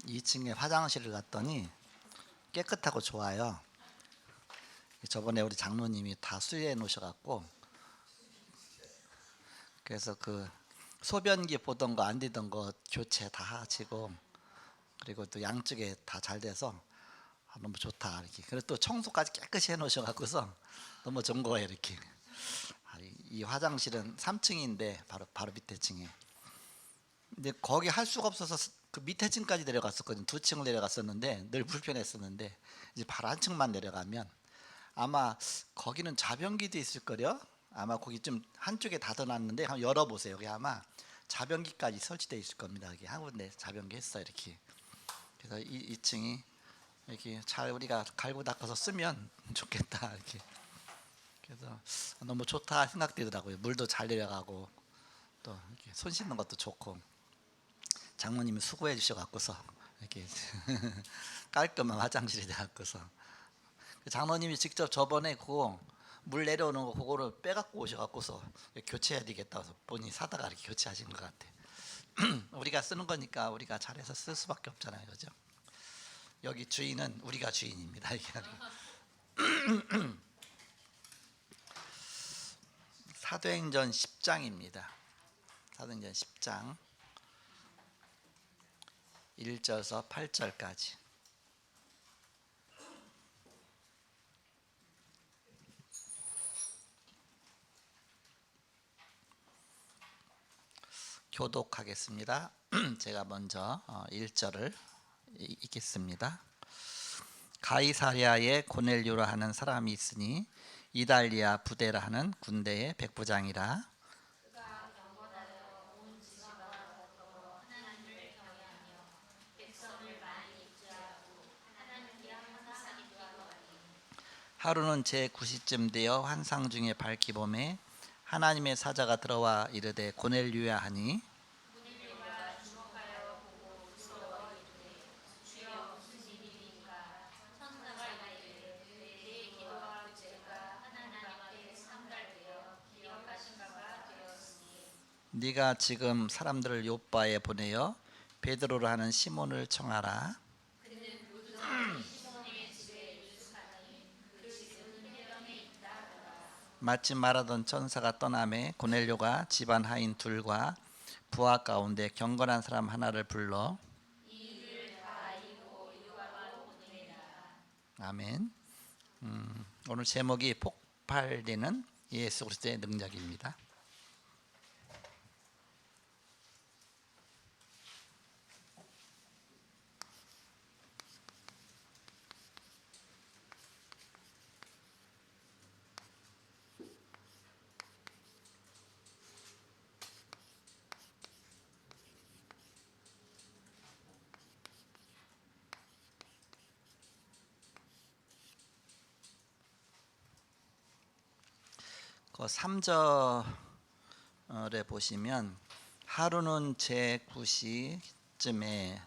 2층에 화장실을 갔더니 깨끗하고 좋아요. 저번에 우리 장로님이 다 수리해 놓으셔갖고, 그래서 그 소변기 보던 거 안 되던 거 교체 다 하시고, 그리고 또 양쪽에 다 잘 돼서 너무 좋다 이렇게. 그리고 또 청소까지 깨끗이 해 놓으셔갖고서 너무 좋은 거예요 이렇게. 이 화장실은 3층인데 바로 밑에 층에. 근데 거기 할 수가 없어서 그 밑에 층까지 내려갔었거든요. 2층을 내려갔었는데 늘 불편했었는데, 이제 바로 한 층만 내려가면 아마 거기는 자변기도 있을 거요. 아마 거기 좀 한쪽에 닫아놨는데 한번 열어보세요. 여기 아마 자변기까지 설치되어 있을 겁니다. 여기 한 군데 자변기 했어 이렇게. 그래서 이 2층이 이렇게 잘 우리가 갈고 닦아서 쓰면 좋겠다 이렇게. 그래서 너무 좋다 생각되더라고요. 물도 잘 내려가고 또 이렇게 손 씻는 것도 좋고. 장모님이 수고해 주셔갖고서 이렇게 깔끔한 화장실이 돼갖고서, 장모님이 직접 저번에 그거 물 내려오는 거 그거를 빼갖고 오셔갖고서 교체해야 되겠다 해서 본인이 사다가 이렇게 교체하신 것 같아. 우리가 쓰는 거니까 우리가 잘해서 쓸 수밖에 없잖아요, 그죠? 여기 주인은 우리가 주인입니다. 사도행전 10장입니다. 사도행전 10장 1절에서 8절까지. 교독하겠습니다. 제가 먼저 1절을 읽겠습니다. 가이사랴에 고넬료라 하는 사람이 있으니 이달리아 부데라 하는 군대의 백부장이라. 하루는 제9시쯤 되어 환상 중에 밝기 봄에 하나님의 사자가 들어와 이르되 고넬료야 하니, 네가 지금 사람들을 요바에 보내어 베드로라 하는 시몬을 청하라. 마침 말하던 천사가 떠나매 고넬료가 집안 하인 둘과 부하 가운데 경건한 사람 하나를 불러. 아멘. 오늘 제목이 폭발되는 예수 그리스도의 능력입니다. 그 3절에 보시면 하루는 제9시쯤에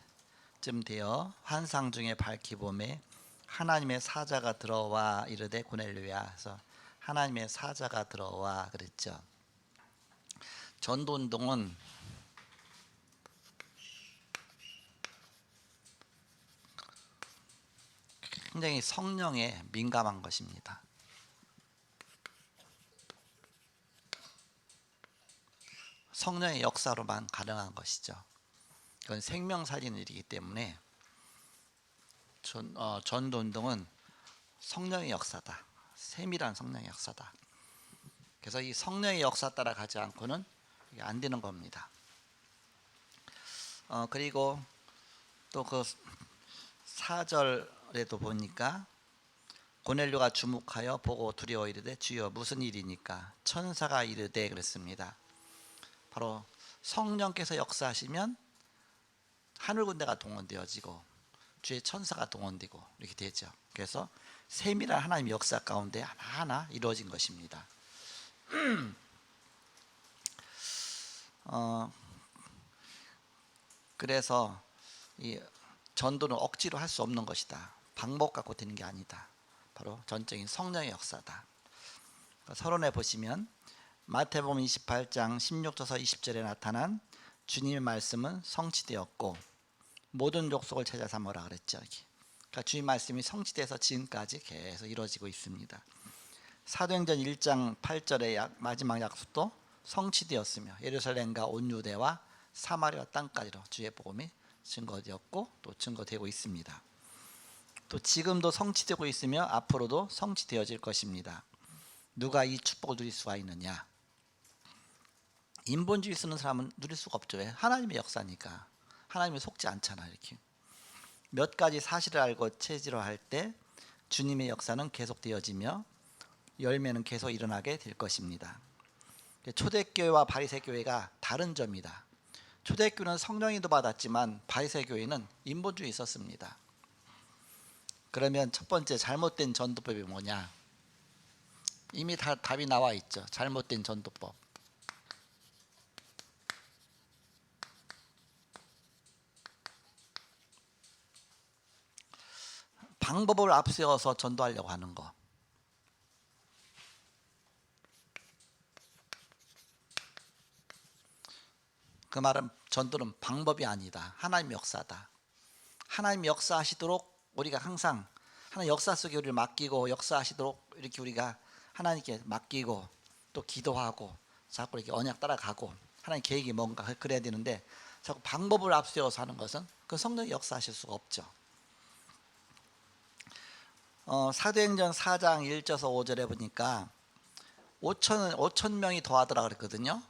되어 환상 중에 밝기 봄에 하나님의 사자가 들어와 이르되 고넬료야. 그래서 하나님의 사자가 들어와 그랬죠. 전도운동은 굉장히 성령에 민감한 것입니다. 성령의 역사로만 가능한 것이죠. 그건 생명살리는 일이기 때문에 전도운동은 성령의 역사다. 세밀한 성령의 역사다. 그래서 이 성령의 역사 따라 가지 않고는 이게 안 되는 겁니다. 그리고 또 그 4절에도 보니까 고넬료가 주목하여 보고 두려워 이르되 주여 무슨 일이니까. 천사가 이르되 그랬습니다. 바로 성령께서 역사하시면 하늘 군대가 동원되어지고 주의 천사가 동원되고 이렇게 되죠. 그래서 세밀한 하나님의 역사 가운데 하나하나 이루어진 것입니다. 그래서 이 전도는 억지로 할 수 없는 것이다. 방법 갖고 되는 게 아니다. 바로 전적인 성령의 역사다. 서론에 보시면 마태복음 28장 16절에서 20절에 나타난 주님의 말씀은 성취되었고 모든 족속을 제자 삼으라 그랬죠. 그러니까 주님 말씀이 성취돼서 지금까지 계속 이루어지고 있습니다. 사도행전 1장 8절의 마지막 약속도 성취되었으며 예루살렘과 온 유대와 사마리아 땅까지로 주의 복음이 증거되었고 또 증거되고 있습니다. 또 지금도 성취되고 있으며 앞으로도 성취되어질 것입니다. 누가 이 축복을 누릴 수가 있느냐? 인본주의 쓰는 사람은 누릴 수가 없죠. 왜? 하나님의 역사니까. 하나님이 속지 않잖아. 이렇게 몇 가지 사실을 알고 체질화할 때 주님의 역사는 계속되어지며 열매는 계속 일어나게 될 것입니다. 초대교회와 바리새교회가 다른 점이다. 초대교회는 성령인도 받았지만 바리새교회는 인본주의 있었습니다. 그러면 첫 번째 잘못된 전도법이 뭐냐? 이미 다 답이 나와 있죠. 잘못된 전도법. 방법을 앞세워서 전도하려고 하는 거. 그 말은 전도는 방법이 아니다. 하나님의 역사다. 하나님 역사하시도록 우리가 항상 하나님 역사 속에 우리를 맡기고 역사하시도록 이렇게 우리가 하나님께 맡기고 또 기도하고 자꾸 이렇게 언약 따라가고 하나님 계획이 뭔가 그래야 되는데 자꾸 방법을 앞세워서 하는 것은 그 성령이 역사하실 수가 없죠. 사도행전 4장 1절에서 5절에 보니까 5천 명이 더하더라 그랬거든요.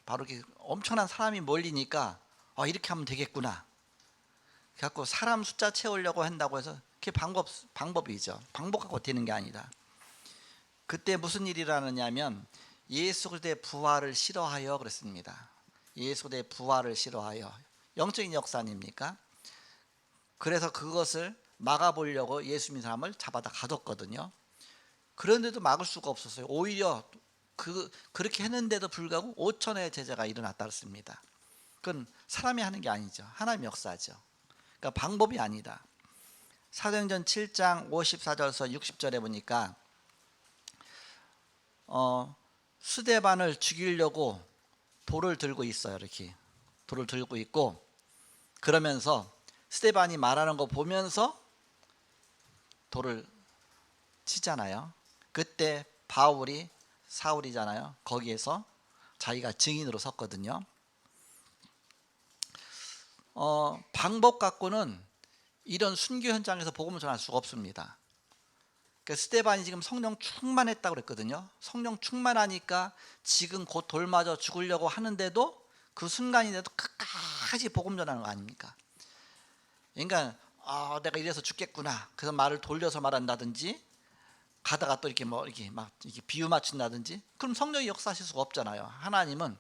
바로 이렇게 엄청난 사람이 몰리니까 이렇게 하면 되겠구나. 그래갖고 사람 숫자 채우려고 한다고 해서 그게 방법이죠. 방법 갖고 되는 게 아니다. 그때 무슨 일이 일어나냐면 예수 그리스도의 부활을 싫어하여 그랬습니다. 예수 그리스도의 부활을 싫어하여. 영적인 역사 아닙니까? 그래서 그것을 막아보려고 예수 믿는 사람을 잡아다 가뒀거든요. 그런데도 막을 수가 없었어요. 오히려 그렇게 했는데도 불구하고 5천의 제자가 일어났다 그랬습니다. 그건 사람이 하는 게 아니죠. 하나님의 역사죠. 그러니까 방법이 아니다. 사도행전 7장 54절에서 60절에 보니까 스데반을 죽이려고 돌을 들고 있어요. 이렇게 돌을 들고 있고 그러면서 스데반이 말하는 거 보면서 돌을 치잖아요. 그때 사울이잖아요. 거기에서 자기가 증인으로 섰거든요. 방법 갖고는 이런 순교 현장에서 복음을 전할 수가 없습니다. 그러니까 스데반이 지금 성령 충만했다고 그랬거든요. 성령 충만하니까 지금 곧 돌 맞아 죽으려고 하는데도 그 순간인데도 끝까지 복음 전하는 거 아닙니까? 그러니까 내가 이래서 죽겠구나. 그래서 말을 돌려서 말한다든지 가다가 또 이렇게 이렇게 비유 맞춘다든지 그럼 성령이 역사하실 수가 없잖아요. 하나님은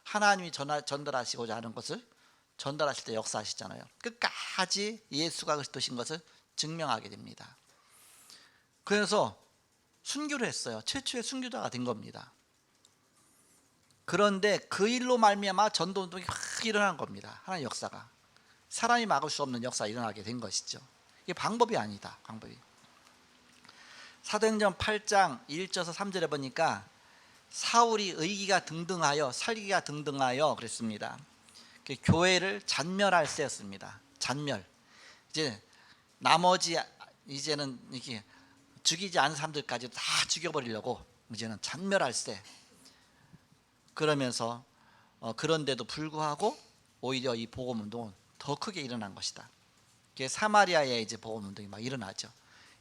하나님이 전달하시고자 하는 것을 전달하실 때 역사하시잖아요. 끝까지 예수가 그리스도신 것을 증명하게 됩니다. 그래서 순교를 했어요. 최초의 순교자가 된 겁니다. 그런데 그 일로 말미암아 전도운동이 확 일어난 겁니다. 하나님 역사가 사람이 막을 수 없는 역사가 일어나게 된 것이죠. 이게 방법이 아니다. 방법이. 사도행전 8장 1절에서 3절에 보니까 사울이 의기가 등등하여 살기가 등등하여 그랬습니다. 교회를 잔멸할 때였습니다. 잔멸. 이제 나머지 이제는 이렇게 죽이지 않은 사람들까지 다 죽여버리려고 이제는 잔멸할 때. 그러면서 그런데도 불구하고 오히려 이 복음 운동은 더 크게 일어난 것이다. 사마리아에 이제 복음 운동이 막 일어나죠.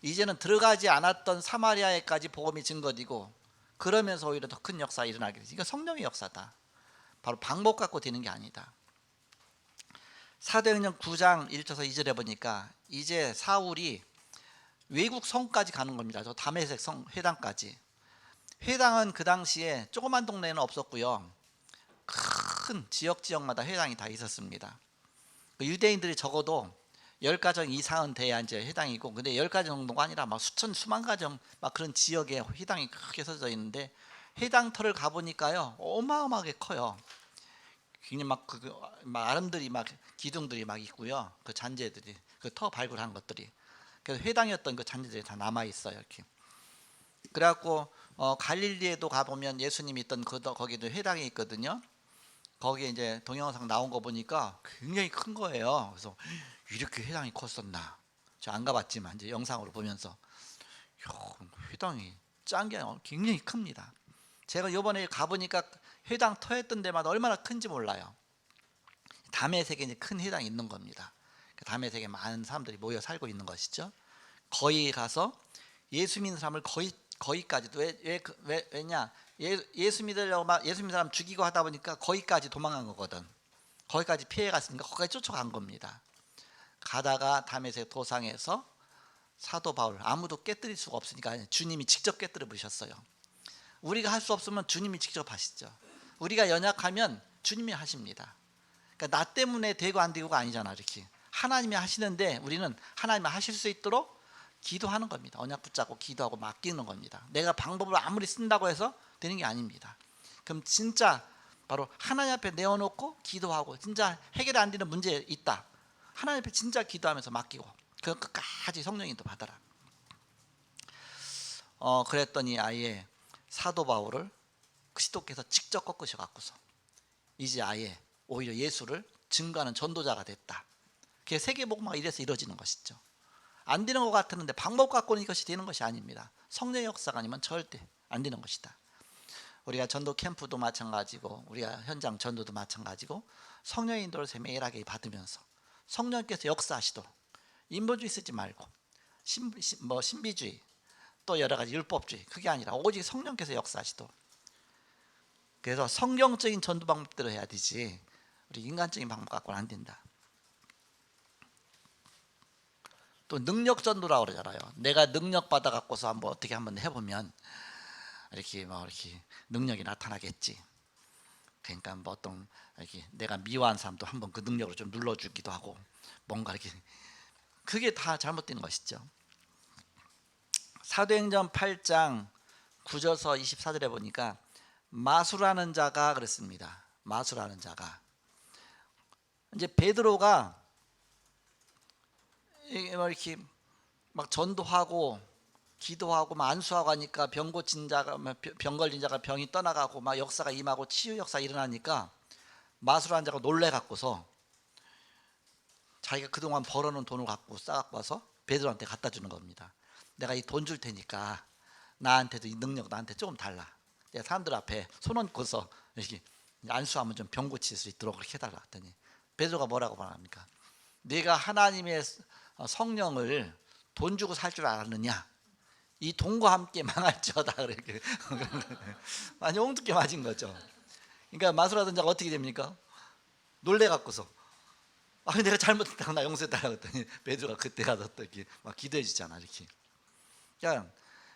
이제는 들어가지 않았던 사마리아에까지 복음이 증거되고 그러면서 오히려 더 큰 역사가 일어나게 되죠. 이거 성령의 역사다. 바로 방법 갖고 되는 게 아니다. 사도행전 9장 1절에서 2절에 보니까 이제 사울이 외국 성까지 가는 겁니다. 저 다메섹 성 회당까지. 회당은 그 당시에 조그만 동네는 없었고요. 큰 지역마다 회당이 다 있었습니다. 유대인들이 적어도 10가정 이상은 돼야 이제 회당이고, 근데 10가정 정도가 아니라 막 수만 가정 막 그런 지역에 회당이 크게 서져 있는데, 회당터를 가보니까요 어마어마하게 커요. 굉장히 막 아름들이 막 기둥들이 막 있고요. 그 잔재들이 그 터 발굴한 것들이, 그래서 회당이었던 그 잔재들이 다 남아 있어요. 이렇게. 그래갖고 갈릴리에도 가보면 예수님이 있던 거기도 회당이 있거든요. 거기에 이제 동영상 나온 거 보니까 굉장히 큰 거예요. 그래서 이렇게 회당이 컸었나? 저 안 가봤지만 이제 영상으로 보면서 야, 회당이 짠 게 굉장히 큽니다. 제가 이번에 가보니까 회당 터였던 데마다 얼마나 큰지 몰라요. 담에색에 이제 큰 회당이 있는 겁니다. 담에색에 많은 사람들이 모여 살고 있는 것이죠. 거기 가서 예수 믿는 사람을 거기까지도 왜냐 예수 믿으려고 막 예수 믿는 사람 죽이고 하다 보니까 거기까지 도망간 거거든. 거기까지 피해 갔으니까 거기까지 쫓아간 겁니다. 가다가 담에색 도상에서 사도 바울 아무도 깨뜨릴 수가 없으니까 주님이 직접 깨뜨려 보셨어요. 우리가 할 수 없으면 주님이 직접 하시죠. 우리가 연약하면 주님이 하십니다. 그러니까 나 때문에 되고 안 되고가 아니잖아. 이렇게 하나님이 하시는데 우리는 하나님이 하실 수 있도록 기도하는 겁니다. 언약 붙잡고 기도하고 맡기는 겁니다. 내가 방법을 아무리 쓴다고 해서 되는 게 아닙니다. 그럼 진짜 바로 하나님 앞에 내어놓고 기도하고 진짜 해결 안 되는 문제 있다. 하나님 앞에 진짜 기도하면서 맡기고 그 끝까지 성령님도 받아라. 그랬더니 아예 사도 바울을 그리스도께서 직접 꺾으셔 갖고서 이제 아예 오히려 예수를 증거하는 전도자가 됐다. 그게 세계복음화가 이래서 이루어지는 것이죠. 안 되는 것 같았는데 방법 갖고는 이것이 되는 것이 아닙니다. 성령의 역사가 아니면 절대 안 되는 것이다. 우리가 전도 캠프도 마찬가지고 우리가 현장 전도도 마찬가지고 성령의 인도를 세밀하게 받으면서 성령께서 역사하시도록 인본주의 쓰지 말고 신비주의 또 여러 가지 율법주의 그게 아니라 오직 성령께서 역사하시도록. 그래서 성경적인 전도 방법대로 해야 되지 우리 인간적인 방법 갖고는 안 된다. 또 능력 전도라고 그러잖아요. 내가 능력 받아 갖고서 어떻게 한번 해보면 이렇게 능력이 나타나겠지. 그러니까 어떤 이렇게 내가 미워한 사람도 한번 그 능력으로 좀 눌러주기도 하고 뭔가 이렇게 그게 다 잘못된 것이죠. 사도행전 8장 9절서 24절에 보니까 마수라는 자가 그랬습니다. 마수라는 자가 이제 베드로가 이렇게 막 전도하고 기도하고 막 안수하고 하니까 병 걸린 자가 병이 떠나가고 막 역사가 임하고 치유 역사 일어나니까 마술한 자가 놀래 갖고서 자기가 그동안 벌어놓은 돈을 갖고 싸갖고 와서 베드로한테 갖다 주는 겁니다. 내가 이 돈 줄 테니까 나한테도 이 능력 나한테 조금 달라. 내가 사람들 앞에 손 얹고서 이렇게 안수하면 좀 병 고칠 수 있도록 그렇게 해달라 했더니 베드로가 뭐라고 말합니까? 네가 하나님의 성령을 돈 주고 살 줄 알았느냐? 이 돈과 함께 망할지어다. 그렇게 많이 옹둡게 맞은 거죠. 그러니까 마술하던 자가 어떻게 됩니까? 놀래 갖고서 내가 잘못했다고 나 용서해달라고 했더니 베드로가 그때 가서 또 이렇게 막 기도해 주잖아. 이렇게 그냥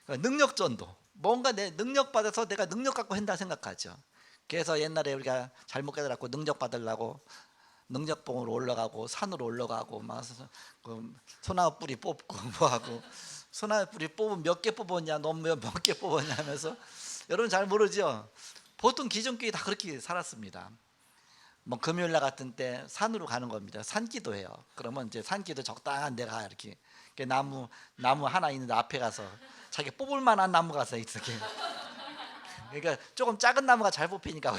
능력 전도 뭔가 내 능력 받아서 내가 능력 갖고 한다 생각하죠. 그래서 옛날에 우리가 잘못 깨달았고 능력 받으려고 능력봉으로 올라가고 산으로 올라가고 막 소나무 뿌리 뽑고 뭐하고 소나무 뿌리 뽑으면 몇 개 뽑았냐 너 몇 개 뽑았냐 하면서 여러분 잘 모르죠. 보통 기존교회 다 그렇게 살았습니다. 뭐 금요일날 같은 때 산으로 가는 겁니다. 산기도해요. 그러면 이제 산기도 적당한 데가 이렇게 나무 하나 있는데 앞에 가서 자기 뽑을 만한 나무 가서 이렇게 그러니까 조금 작은 나무가 잘 뽑히니까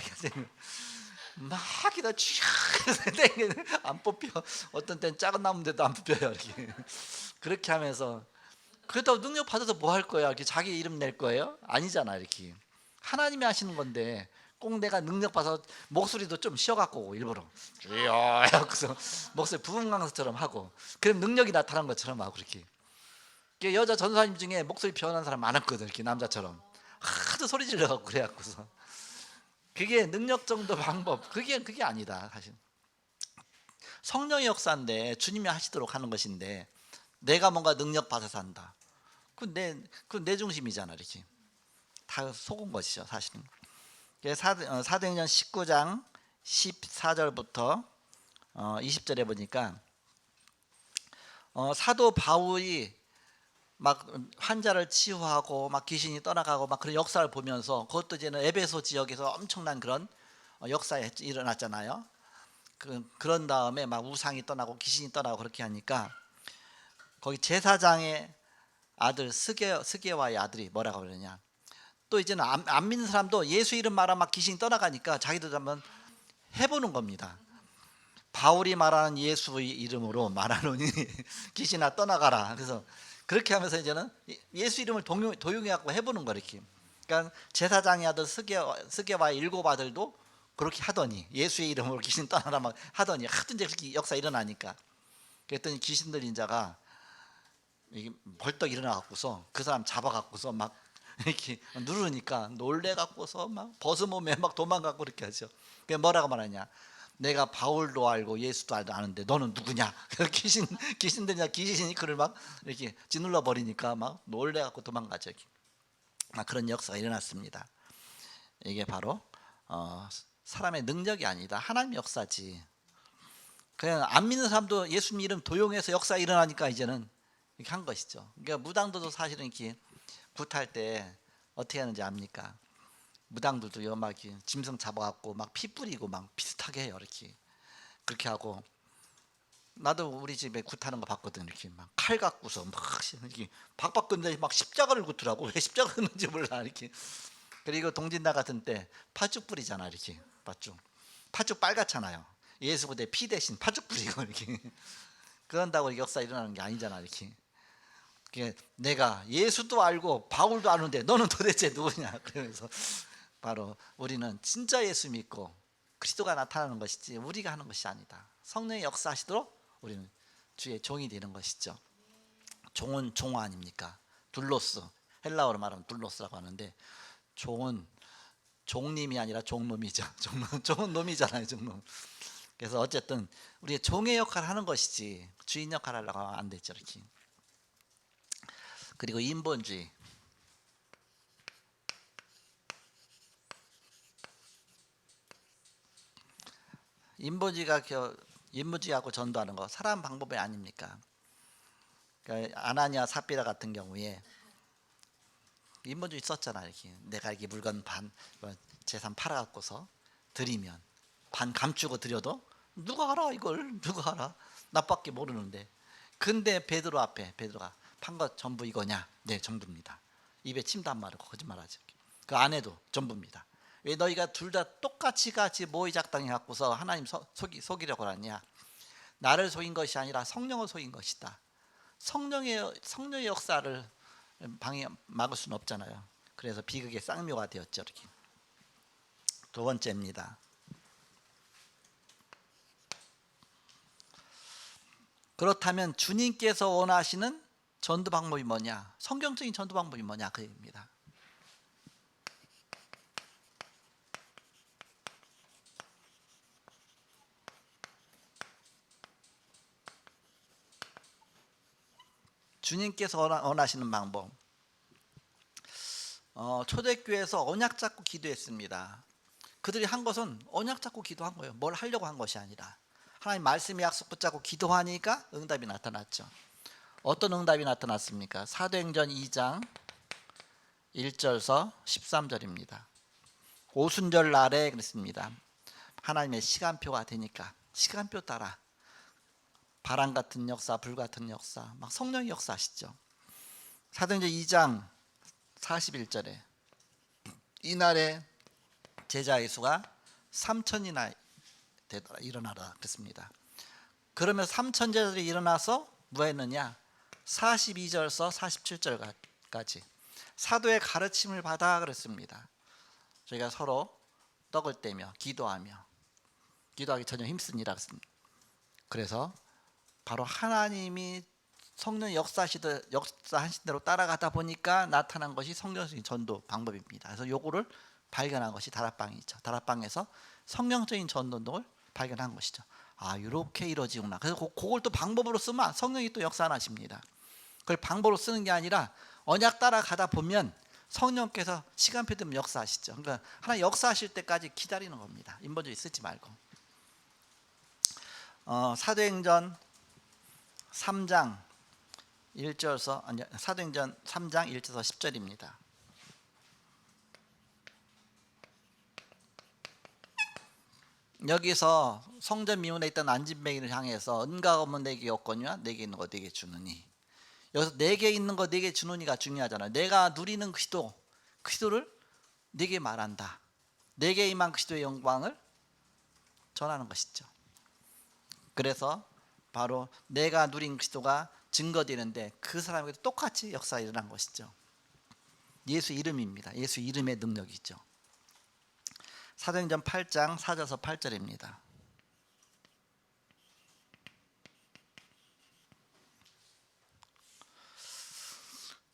막 기다 쫙 안 뽑혀. 어떤 때는 작은 나무인데도 안 뽑혀요. 이렇게 그렇게 하면서 그렇다고 능력 받아서 뭐 할 거야? 이렇게 자기 이름 낼 거예요? 아니잖아. 이렇게 하나님이 하시는 건데 꼭 내가 능력 받아서 목소리도 좀 쉬어갖고 일부러 주여 그래서 목소리 부흥 강사처럼 하고 그럼 능력이 나타난 것처럼 하고 그렇게 여자 전도사님 중에 목소리 변한 사람 많았거든. 이렇게 남자처럼 하도 소리 질러갖고 그래갖고서 그게 능력 정도 방법 그게 아니다. 사실 성령의 역사인데 주님이 하시도록 하는 것인데 내가 뭔가 능력 받아서 한다. 그건 내 중심이잖아. 이렇게 다 속은 것이죠. 사실은 사도행전 19장 14절부터 20절에 보니까 사도 바울이 막 환자를 치유하고 막 귀신이 떠나가고 막 그런 역사를 보면서 그것도 이제는 에베소 지역에서 엄청난 그런 역사가 일어났잖아요. 그런 다음에 막 우상이 떠나고 귀신이 떠나고 그렇게 하니까 거기 제사장의 아들 스게와의 아들이 뭐라고 그러냐. 또 이제는 안 믿는 사람도 예수 이름 말하면 막 귀신이 떠나가니까 자기들 한번 해보는 겁니다. 바울이 말하는 예수의 이름으로 말하노니 귀신아 떠나가라. 그래서 그렇게 하면서 이제는 예수 이름을 도용해 갖고 해보는 거 이렇게. 그러니까 제사장이 하던 스게와 일곱 아들도 그렇게 하더니 예수의 이름으로 귀신 떠나라 막 하더니 하여튼 이제 그렇게 역사 일어나니까 그랬더니 귀신 들린 자가 이게 벌떡 일어나 갖고서 그 사람 잡아 갖고서 막 이렇게 누르니까 놀래 갖고서 막 벗어몸에 막 도망가고 그렇게 하죠. 그게 뭐라고 말하냐? 내가 바울도 알고 예수도 아는데 너는 누구냐? 귀신들이냐 귀신이 그를 막 이렇게 짓눌러 버리니까 막 놀래 갖고 도망가죠. 막 그런 역사가 일어났습니다. 이게 바로 사람의 능력이 아니다. 하나님의 역사지. 그냥 안 믿는 사람도 예수님 이름 도용해서 역사 일어나니까 이제는 이렇게 한 것이죠. 그러니까 무당들도 사실은 이렇게 굿할 때 어떻게 하는지 압니까? 무당들도요 막 짐승 잡아갖고 막 피 뿌리고 막 비슷하게 해요. 이렇게 그렇게 하고 나도 우리 집에 굿하는 거 봤거든. 이렇게 막 칼 갖고서 막 이렇게 박박 긋는데 막 십자가를 굿더라고. 왜 십자가 긋는지 몰라 이렇게. 그리고 동짓날 같은 때 팥죽 뿌리잖아. 이렇게 팥죽 빨갛잖아요. 예수 그대 피 대신 팥죽 뿌리고 이렇게 그런다고 역사 일어나는 게 아니잖아. 이렇게 내가 예수도 알고 바울도 아는데 너는 도대체 누구냐? 그러면서 바로 우리는 진짜 예수 믿고 그리스도가 나타나는 것이지 우리가 하는 것이 아니다. 성령의 역사하시도록 우리는 주의 종이 되는 것이죠. 종은 종 아닙니까? 둘로스, 헬라어로 말하면 둘로스라고 하는데 종은 종님이 아니라 종놈이죠. 종은 놈이잖아요. 종놈. 그래서 어쨌든 우리의 종의 역할을 하는 것이지 주인 역할을 하려고 하면 안 되죠. 이렇게. 그리고 인본주의. 인본주의하고 전도하는 거 사람 방법이 아닙니까? 그러니까 아나니아 삽비라 같은 경우에 인본주의 썼잖아. 이렇게 내가 이렇게 물건 반 재산 팔아갖고서 드리면 반 감추고 드려도 누가 알아 이걸 누가 알아 나밖에 모르는데. 근데 베드로 앞에 베드로가 판 것 전부 이거냐? 네 전부입니다. 입에 침도 안 마르고 거짓말하지. 그 안에도 전부입니다. 왜 너희가 둘 다 똑같이 같이 모의 작당해 갖고서 하나님 속이려고 하냐? 나를 속인 것이 아니라 성령을 속인 것이다. 성령의 역사를 막을 수는 없잖아요. 그래서 비극의 쌍묘가 되었죠. 이렇게. 두 번째입니다. 그렇다면 주님께서 원하시는 전도 방법이 뭐냐? 성경적인 전도 방법이 뭐냐? 그 얘기입니다. 주님께서 원하시는 방법. 초대교회에서 언약 잡고 기도했습니다. 그들이 한 것은 언약 잡고 기도한 거예요. 뭘 하려고 한 것이 아니라 하나님 말씀의 약속 붙잡고 기도하니까 응답이 나타났죠. 어떤 응답이 나타났습니까? 사도행전 2장 1절서 13절입니다. 오순절 날에 그랬습니다. 하나님의 시간표가 되니까 시간표 따라 바람 같은 역사, 불 같은 역사, 막 성령의 역사하시죠. 사도행전 2장 41절에 이날에 제자의 수가 3천이나 되더라 일어나라 그랬습니다. 그러면 3천 제자들이 일어나서 뭐 했느냐? 42절서 47절까지 사도의 가르침을 받아 그랬습니다. 저희가 서로 떡을 떼며 기도하기 전혀 힘쓰니라 그랬습니다. 그래서 바로 하나님이 성령 역사하신 대로 따라가다 보니까 나타난 것이 성령적인 전도 방법입니다. 그래서 요거를 발견한 것이 다락방이죠. 다락방에서 성령적인 전도를 발견한 것이죠. 아, 이렇게 이루어지구나. 그래서 그걸 또 방법으로 쓰면 성령이 또 역사하십니다. 그걸 방법으로 쓰는 게 아니라 언약 따라가다 보면 성령께서 시간표 되면 역사하시죠. 그러니까 하나님 역사하실 때까지 기다리는 겁니다. 인본주의 쓰지 말고. 사도행전 3장 1절서 사도행전 3장 1절서 10절입니다. 여기서 성전 미문에 있던 안진뱅이를 향해서 은가 없는 내게 없거니와 내게 있는 거 내게 주느니. 여기서 내게 있는 거 내게 주느니가 중요하잖아요. 내가 누리는 그리스도를 내게 말한다. 내게 임한 그리스도의 영광을 전하는 것이죠. 그래서 바로 내가 누린 그리스도가 증거되는데 그 사람에게도 똑같이 역사가 일어난 것이죠. 예수 이름입니다. 예수 이름의 능력이죠. 사도행전 8장 4절에서 8절입니다.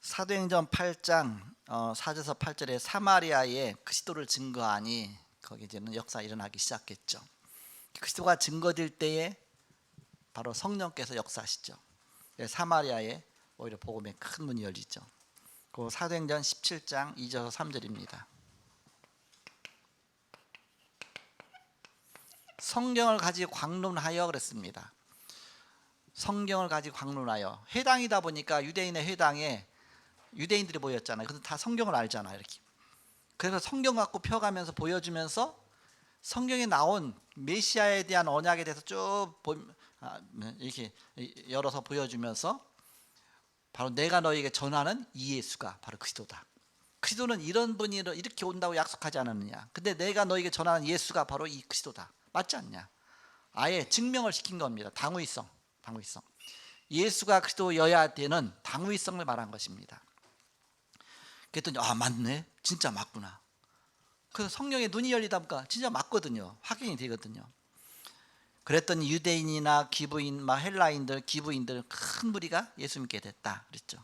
사도행전 8장 4절에서 8절에 사마리아에 그리스도를 증거하니 거기 이제는 역사가 일어나기 시작했죠. 그리스도가 증거될 때에 바로 성령께서 역사하시죠. 사마리아에 오히려 복음의 큰 문이 열리죠. 그 사도행전 17장 2절에서 3절입니다. 성경을 가지고 광론하여 그랬습니다. 성경을 가지고 광론하여, 회당이다 보니까 유대인의 회당에 유대인들이 모였잖아요. 그래서 다 성경을 알잖아요. 이렇게. 그래서 성경 갖고 펴가면서 보여주면서 성경에 나온 메시아에 대한 언약에 대해서 쭉 이렇게 열어서 보여주면서 바로 내가 너에게 전하는 이 예수가 바로 그리스도다. 그리스도는 이런 분이 이렇게 온다고 약속하지 않았느냐. 근데 내가 너에게 전하는 예수가 바로 이 그리스도다. 맞지 않냐. 아예 증명을 시킨 겁니다. 당위성. 예수가 그리스도여야 되는 당위성을 말한 것입니다. 그랬더니 맞네. 진짜 맞구나. 그래서 성령의 눈이 열리다 보니까 진짜 맞거든요. 확인이 되거든요. 그랬더니 유대인이나 기부인, 헬라인들, 기부인들 큰 무리가 예수 믿게 됐다 그랬죠.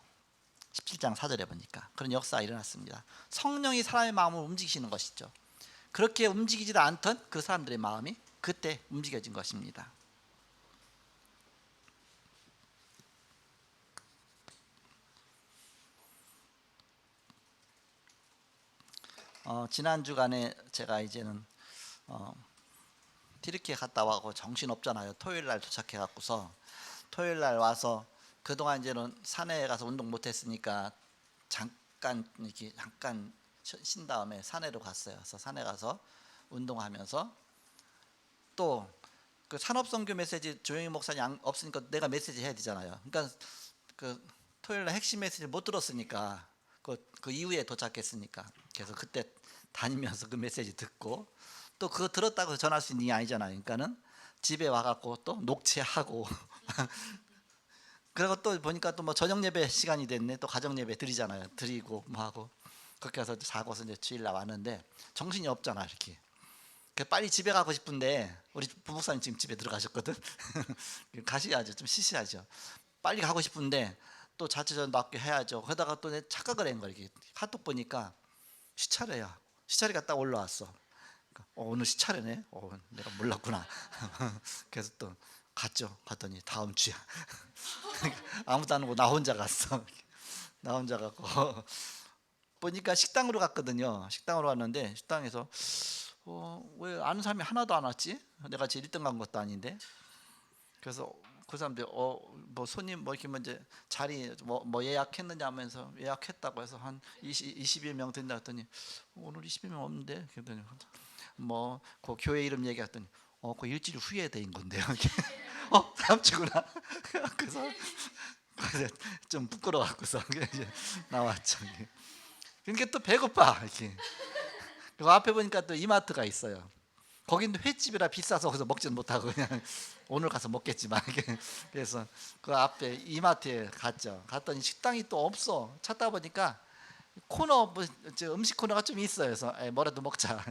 17장 4절에 보니까 그런 역사가 일어났습니다. 성령이 사람의 마음을 움직이시는 것이죠. 그렇게 움직이지도 않던 그 사람들의 마음이 그때 움직여진 것입니다. 지난 주간에 제가 이제는 튀르키예 갔다 와고 정신 없잖아요. 토요일 날 도착해 갖고서 토요일 날 와서 그동안 이제는 산에 가서 운동 못 했으니까 잠깐 쉰 다음에 산에로 갔어요. 그래서 산에 가서 운동하면서 또 그 산업선교 메시지 조영희 목사님 없으니까 내가 메시지 해야 되잖아요. 그러니까 그 토요일 날 핵심 메시지 못 들었으니까 그 이후에 도착했으니까 그래서 그때 다니면서 그 메시지 듣고 또 그거 들었다고 전할 수 있는 게 아니잖아요. 그러니까는 집에 와갖고 또 녹취하고 그리고 또 보니까 또 뭐 저녁 예배 시간이 됐네. 또 가정 예배 드리잖아요. 드리고 뭐 하고 그렇게 해서 자고서 이제 주일날 왔는데 정신이 없잖아. 이렇게 빨리 집에 가고 싶은데 우리 부목사님 지금 집에 들어가셨거든. 가셔야죠. 좀 쉬셔야죠. 빨리 가고 싶은데 또 자체전 맡겨 해야죠. 그러다가 또 내 착각을 한 거야. 이렇게 카톡 보니까 시차례야. 시차례가 딱 올라왔어. 오늘 시차례네. 내가 몰랐구나. 그래서 또 갔죠. 갔더니 다음 주야. 아무도 안 오고 나 혼자 갔어. 나 혼자 갔고 보니까 식당으로 갔거든요. 식당으로 왔는데 식당에서 왜 아는 사람이 하나도 안 왔지? 내가 제일 1등 간 것도 아닌데. 그래서 그 사람들 뭐 손님 뭐 이렇게 이제 자리 뭐 예약했느냐 하면서 예약했다고 해서 한 20여 명 된다 했더니 오늘 20여 명 없는데. 그랬더니 뭐 그 교회 이름 얘기했더니 그 일주일 후에 된 건데요. 다음 주구나. 그래서 좀 부끄러워갖고서 이제 나왔죠. 그러니까 또 배고파 이렇게. 그 앞에 보니까 또 이마트가 있어요. 거긴 횟집이라 비싸서 거기서 먹지는 못하고 그냥 오늘 가서 먹겠지만 그래서 그 앞에 이마트에 갔죠. 갔더니 식당이 또 없어. 찾다 보니까 코너 음식 코너가 좀 있어요. 그래서 뭐라도 먹자.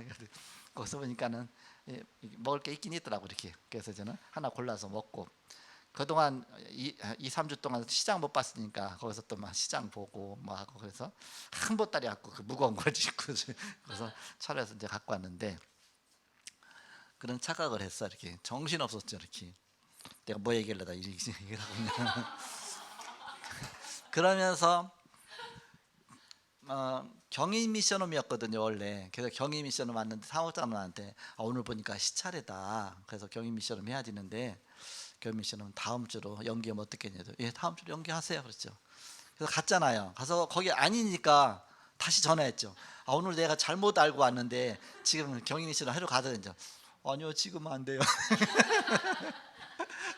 거기서 보니까는 먹을 게 있긴 있더라고 이렇게. 그래서 저는 하나 골라서 먹고 그동안 2-3주 동안 시장 못 봤으니까 거기서 또 막 시장 보고 뭐 하고 그래서 한 보따리 갖고 그 무거운 걸 싣고 그래서 차려서 이제 갖고 왔는데 그런 착각을 했어. 이렇게 정신 없었죠. 이렇게 내가 뭐 얘기하려다 이렇게 얘기를 하고 있냐. 그러면서 경인 미션홈이었거든요 원래. 그래서 경인 미션홈 왔는데 사업자분한테 오늘 보니까 시차례다. 그래서 경인 미션홈 해야 되는데 경인 미션홈 다음 주로 연기하면 어떻겠냐. 예, 다음 주로 연기하세요. 그랬죠. 그래서 갔잖아요. 가서 거기 아니니까 다시 전화했죠. 오늘 내가 잘못 알고 왔는데 지금 경인 미션홈 하러 가더니 아니요 지금은 안 돼요.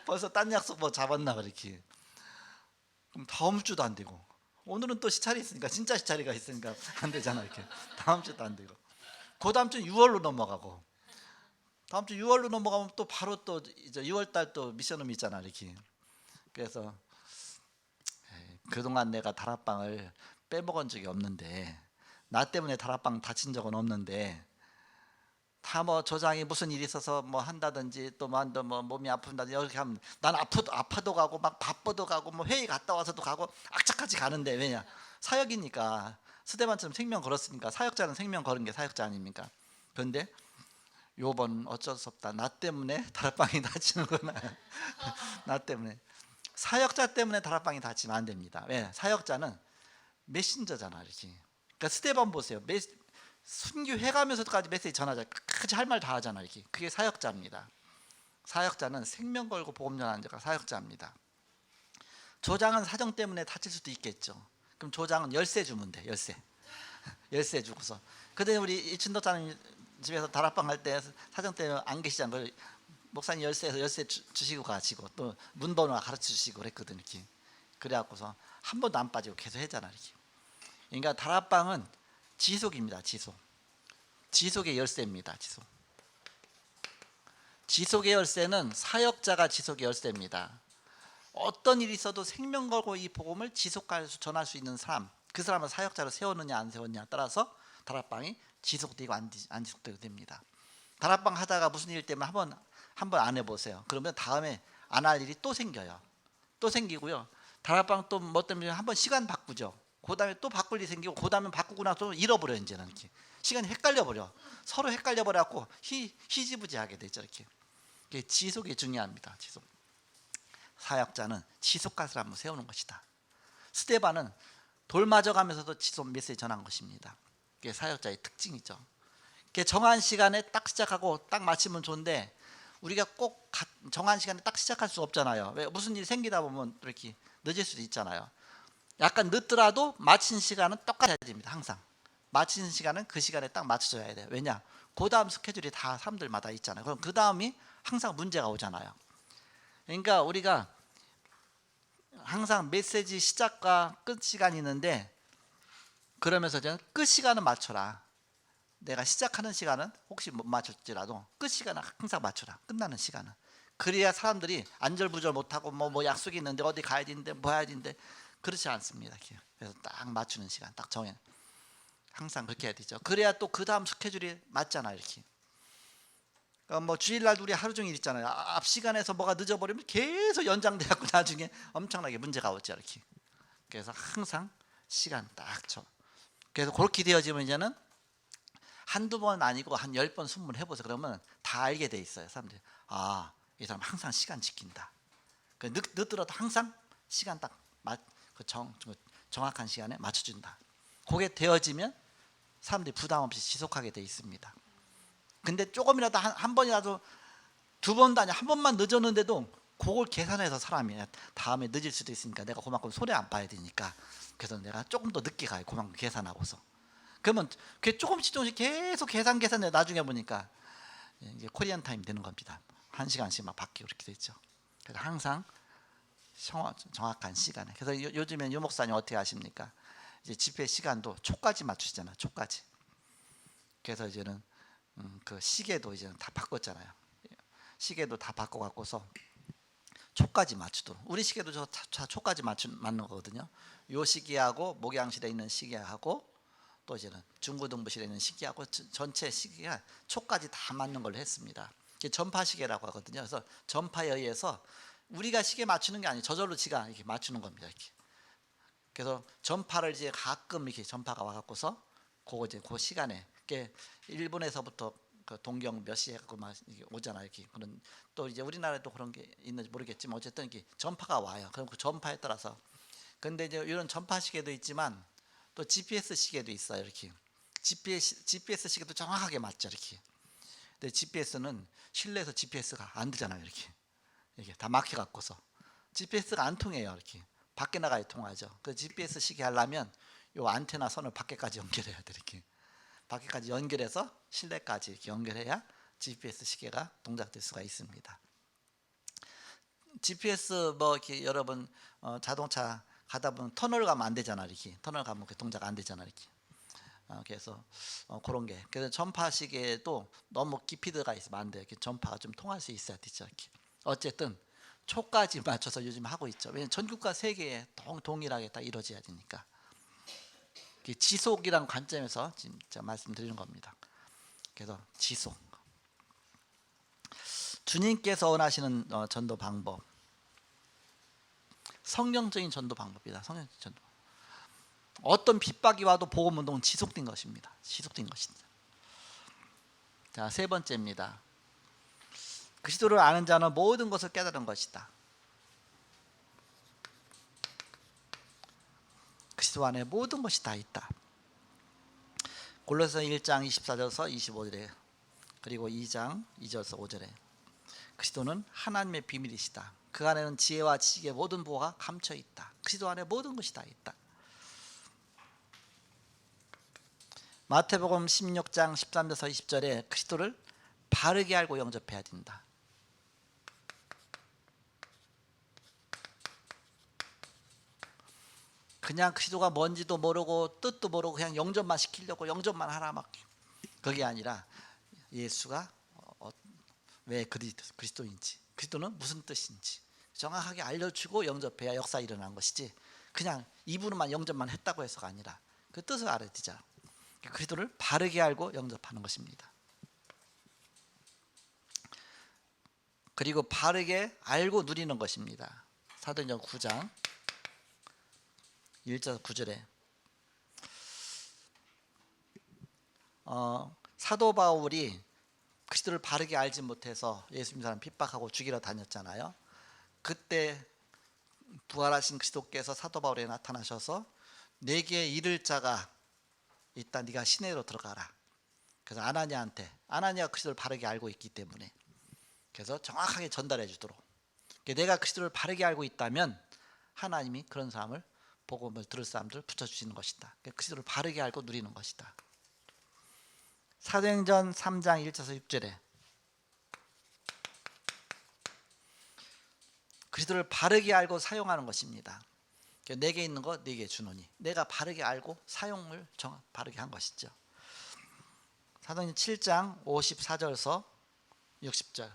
벌써 딴 약속 뭐 잡았나 그렇게. 그럼 다음 주도 안 되고 오늘은 또 시차례 있으니까 진짜 시차례가 있으니까 안 되잖아 이렇게. 다음 주도 안 되고 그 다음 주 6월로 넘어가고 다음 주 6월로 넘어가면 또 바로 또 이제 6월 달 또 미션홈이 있잖아 이렇게. 그래서 그동안 내가 다락방을 빼먹은 적이 없는데, 나 때문에 다락방 다친 적은 없는데, 다 뭐 조장이 무슨 일이 있어서 뭐 한다든지 또 뭐 몸이 아픈다든지 이렇게 하면 난 아파도 가고 막 바빠도 가고 뭐 회의 갔다 와서도 가고 악착같이 가는데, 왜냐? 사역이니까. 스데반처럼 생명 걸었으니까. 사역자는 생명 걸은 게 사역자 아닙니까? 그런데 요번 어쩔 수 없다, 나 때문에 다락방이 다치는구나. 나 때문에. 사역자 때문에 다락방이 다치면 안 됩니다. 왜? 사역자는 메신저잖아 이렇게. 그러니까 스데반 보세요. 순교해 가면서까지 메시지 전하자. 끝까지 할 말 다 하잖아 이렇게. 그게 사역자입니다. 사역자는 생명 걸고 복음 전하는 자가 사역자입니다. 조장은 사정 때문에 다칠 수도 있겠죠. 그럼 조장은 열쇠 주면 돼. 열쇠 주고서. 그때 우리 이춘도자님 집에서 다락방 할 때 사정 때문에 안 계시잖아요. 목사님 열쇠 주시고 가시고 또 문번호 가르쳐 주시고 그랬거든 이렇게. 그래갖고서 한 번도 안 빠지고 계속 했잖아 이렇게. 그러니까 다락방은 지속입니다. 지속의 열쇠입니다. 지속의 열쇠는 사역자가 지속의 열쇠입니다. 어떤 일이 있어도 생명 걸고 이 복음을 지속해서 전할 수 있는 사람, 그 사람을 사역자로 세우느냐 안 세우느냐에 따라서 다락방이 지속되고 안 지속되고 됩니다. 다락방 하다가 무슨 일 때문에 한번 안 해보세요. 그러면 다음에 안 할 일이 또 생겨요. 또 생기고요. 다락방 또 뭐 때문에 한번 시간 바꾸죠. 그 다음에 또 바꿀 일이 생기고, 그 다음에 바꾸고 나서 잃어버려. 이제는 이렇게 시간이 헷갈려버려. 서로 헷갈려버려갖고 희지부지하게 되죠 이렇게. 지속이 중요합니다. 지속. 사역자는 지속할 사람을 세우는 것이다. 스데반은 돌 맞아가면서도 지속 메시지 전한 것입니다. 그게 사역자의 특징이죠. 정한 시간에 딱 시작하고 딱 마치면 좋은데, 우리가 꼭 정한 시간에 딱 시작할 수 없잖아요. 왜? 무슨 일이 생기다 보면 이렇게 늦을 수도 있잖아요. 약간 늦더라도 마친 시간은 똑같아야 됩니다. 항상 마치는 시간은 그 시간에 딱 맞춰줘야 돼요. 왜냐? 그 다음 스케줄이 다 사람들마다 있잖아요. 그럼 그 다음이 항상 문제가 오잖아요. 그러니까 우리가 항상 메시지 시작과 끝 시간이 있는데, 그러면서 저는 끝 시간은 맞춰라. 내가 시작하는 시간은 혹시 못 맞출지라도 끝 시간은 항상 맞춰라. 끝나는 시간은. 그래야 사람들이 안절부절 못하고 뭐 약속이 있는데 어디 가야 되는데 뭐 해야 되는데, 그렇지 않습니다. 그래서 딱 맞추는 시간 딱 정해. 항상 그렇게 해야 되죠. 그래야 또 그 다음 스케줄이 맞잖아 이렇게. 뭐 주일날 우리 하루 종일 있잖아요. 앞 시간에서 뭐가 늦어버리면 계속 연장돼갖고 나중에 엄청나게 문제가 오죠 이렇게. 그래서 항상 시간 딱 쳐. 그래서 그렇게 되어지면 이제는 한두 번 아니고 한 10번 20번 해보세요. 그러면 다 알게 돼 있어요. 사람들이. 아, 이 사람 항상 시간 지킨다. 늦더라도 항상 시간 딱 정확한 시간에 맞춰준다. 그게 되어지면 사람들이 부담 없이 지속하게 돼 있습니다. 근데 조금이라도 한 번이라도, 두 번도 아니야, 한 번만 늦었는데도 그걸 계산해서 사람이 다음에 늦을 수도 있으니까 내가 그만큼 손해 안 봐야 되니까, 그래서 내가 조금 더 늦게 가요. 그만큼 계산하고서. 그러면 그게 조금씩 계속 계산해 나중에 보니까 이게 코리안 타임 되는 겁니다. 1시간씩 막 바뀌고 그렇게 되죠. 그래서 항상 정확한 시간에. 그래서 요즘엔 유 목사님 어떻게 하십니까? 이제 집회 시간도 초까지 맞추시잖아요. 초까지. 그래서 이제는 그 시계도 이제는 다 바꿨잖아요. 시계도 다 바꿔갖고서 초까지 맞추도록. 우리 시계도 저 초까지 맞는 거거든요. 요 시계하고 목양실에 있는 시계하고 또 이제는 중고등부실에 있는 시계하고 전체 시계가 초까지 다 맞는 걸로 했습니다. 이게 전파 시계라고 하거든요. 그래서 전파에 의해서 우리가 시계 맞추는 게 아니에요. 저절로 지가 이렇게 맞추는 겁니다. 이렇게. 그래서 전파를 이제 가끔 이렇게 전파가 와갖고서 그거 이제 그 시간에, 이게 일본에서부터 그 동경 몇 시에 갖고 막 오잖아요. 이렇게. 그런 또 이제 우리나라에도 그런 게 있는지 모르겠지만 어쨌든 이렇게 전파가 와요. 그럼 그 전파에 따라서. 근데 이제 이런 전파 시계도 있지만 또 GPS 시계도 있어요. 이렇게. GPS 시계도 정확하게 맞죠. 이렇게. 근데 GPS는 실내에서 GPS가 안 되잖아요. 이렇게 다 막혀 갖고서 GPS가 안 통해요. 이렇게. 밖에 나가야 통하죠. 그 GPS 시계 하려면 요 안테나 선을 밖에까지 연결해야 돼. 이렇게. 밖에까지 연결해서 실내까지 이렇게 연결해야 GPS 시계가 동작될 수가 있습니다. GPS 뭐 이렇게 여러분 자동차 가다 보면 터널 가면 안 되잖아. 이렇게. 터널 가면 그 동작 안 되잖아. 이렇게. 그래서 그런 게. 그래서 전파식에도 너무 깊이 들어가 있으면 안 돼요. 이렇게 전파가 좀 통할 수 있어야 되죠. 이렇게. 어쨌든 초까지 맞춰서 요즘 하고 있죠. 왜냐면 전국과 세계에 동일하게 다 이루어져야 되니까. 지속이란 관점에서 지금 제가 말씀드리는 겁니다. 그래서 지속. 주님께서 원하시는 전도 방법. 성경적인 전도 방법이다. 성경적인 전도. 어떤 핍박이 와도 복음 운동은 지속된 것입니다. 지속된 것입니다. 자, 세 번째입니다. 그리스도를 아는 자는 모든 것을 깨달은 것이다. 그리스도 안에 모든 것이 다 있다. 골로새 1장 24절에서 25절에 그리고 2장 2절에서 5절에 그리스도는 하나님의 비밀이시다. 그 안에는 지혜와 지식의 모든 보화가 감춰 있다. 그리스도 안에 모든 것이 다 있다. 마태복음 16장 13절에서 20절에 그리스도를 바르게 알고 영접해야 된다. 그냥 그리스도가 뭔지도 모르고 뜻도 모르고 그냥 영접만 시키려고 영접만 하라 막 그게 아니라 예수가 왜 그리스도인지, 그리스도는 무슨 뜻인지 정확하게 알려주고 영접해야 역사 일어난 것이지, 그냥 입으로만 영접만 했다고 해서가 아니라 그 뜻을 알아야 되죠. 그리스도를 바르게 알고 영접하는 것입니다. 그리고 바르게 알고 누리는 것입니다. 사도행전 9장 1절 9절에 사도 바울이 그리스도를 바르게 알지 못해서 예수 믿는 사람 핍박하고 죽이러 다녔잖아요. 그때 부활하신 그리스도께서 사도 바울에 나타나셔서 내게 이를 자가 있다. 네가 시내로 들어가라. 그래서 아나니아가 그리스도를 바르게 알고 있기 때문에 그래서 정확하게 전달해 주도록, 내가 그리스도를 바르게 알고 있다면 하나님이 그런 사람을 복음을 들을 사람들을 붙여주시는 것이다. 그리스도를 바르게 알고 누리는 것이다. 사도행전 3장 1절에서 6절에 그리스도를 바르게 알고 사용하는 것입니다. 내게 있는 거 네게 주노니, 내가 바르게 알고 사용을 바르게 한 것이죠. 사도행전 7장 54절에서 60절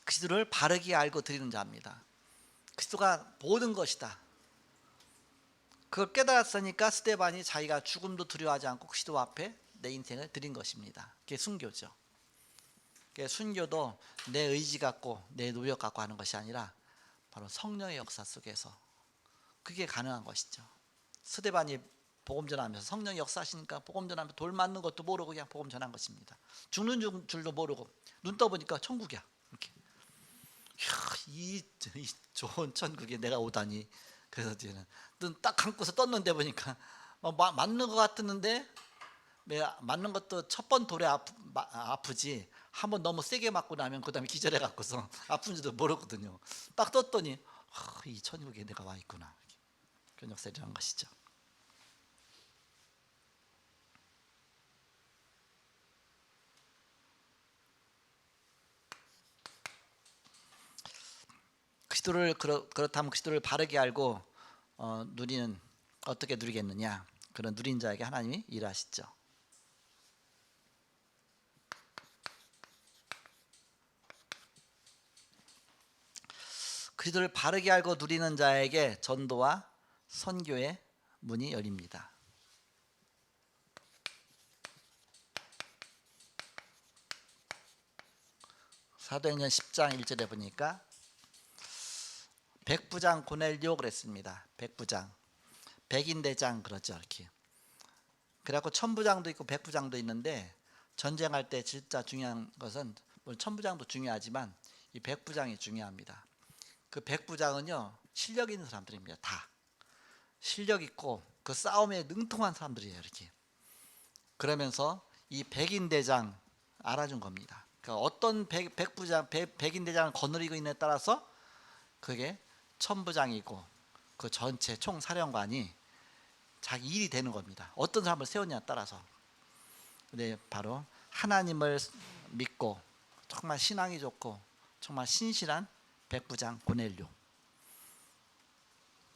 그리스도를 바르게 알고 드리는 자입니다. 그리스도가 모든 것이다. 그걸 깨달았으니까 스데반이 자기가 죽음도 두려워하지 않고 그리스도 앞에 내 인생을 드린 것입니다. 그게 순교죠. 순교도 내 의지 갖고 내 노력 갖고 하는 것이 아니라 바로 성령의 역사 속에서 그게 가능한 것이죠. 스데반이 복음 전하면서 성령이 역사하시니까 복음 전하면서 돌 맞는 것도 모르고 그냥 복음 전한 것입니다. 죽는 줄도 모르고 눈 떠보니까 천국이야. 이렇게. 이 좋은 천국에 내가 오다니. 그래서 저는 눈 딱 감고서 떴는데 보니까 맞는 것 같았는데, 맞는 것도 첫 번 돌에 아프지 한 번 너무 세게 맞고 나면 그 다음에 기절해 갖고서 아픈지도 모르거든요. 딱 떴더니 이 천국에 내가 와 있구나. 그런 역사를 일어난 것이죠. 그리스도를 그렇다면 그리스도를 바르게 알고 누리는, 어떻게 누리겠느냐? 그런 누린 자에게 하나님이 일하시죠. 그리스도를 바르게 알고 누리는 자에게 전도와 선교의 문이 열립니다. 사도행전 10장 1절에 보니까 백부장 고넬료 그랬습니다. 백부장, 백인대장 그러죠. 이렇게. 그래갖고 천부장도 있고 백부장도 있는데, 전쟁할 때 진짜 중요한 것은 물론 천부장도 중요하지만 이 백부장이 중요합니다. 그 백부장은요, 실력 있는 사람들입니다. 다 실력 있고 그 싸움에 능통한 사람들이에요. 이렇게. 그러면서 이 백인대장 알아준 겁니다. 그러니까 어떤 백인대장을 거느리고 있느냐에 따라서 그게 천부장이고 그 전체 총사령관이 자기 일이 되는 겁니다. 어떤 사람을 세우냐에 따라서. 근데 바로 하나님을 믿고 정말 신앙이 좋고 정말 신실한 백부장 고넬료.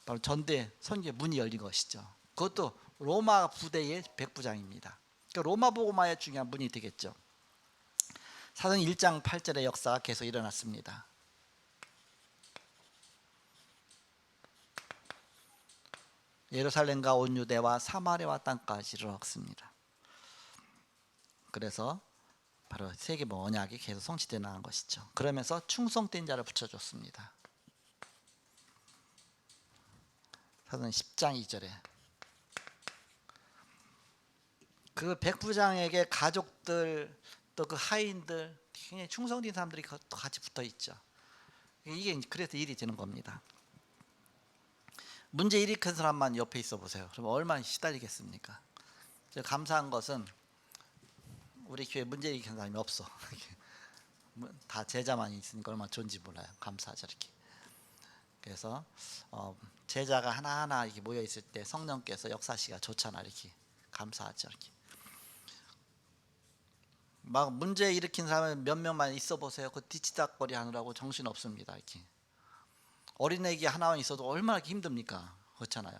바로 전대 선교의 문이 열린 것이죠. 그것도 로마 부대의 백부장입니다. 그러니까 로마 복음화의 중요한 문이 되겠죠. 사도행 1장 8절의 역사가 계속 일어났습니다. 예루살렘과 온 유대와 사마리아 땅까지 이르렀습니다. 그래서 바로 세계보 언약이 계속 성취되어 나간 것이죠. 그러면서 충성된 자를 붙여줬습니다. 사도행 10장 2절에 그 백부장에게 가족들 또 그 하인들 굉장히 충성된 사람들이 같이 붙어 있죠. 이게 그래서 일이 되는 겁니다. 문제 일으킨 사람만 옆에 있어 보세요. 그럼 얼마나 시달리겠습니까? 감사한 것은 우리 교회 문제 일으킨 사람이 없어. 다 제자만 있으니까 얼마나 좋은지 몰라요. 감사하죠 이렇게. 그래서 제자가 하나하나 이렇게 모여 있을 때 성령께서 역사하시기가 좋잖아 이렇게. 감사하죠 이렇게. 막 문제 일으킨 사람은 몇 명만 있어 보세요. 그 뒤치다거리 하느라고 정신 없습니다 이렇게. 어린애기 하나만 있어도 얼마나 힘듭니까? 그렇잖아요.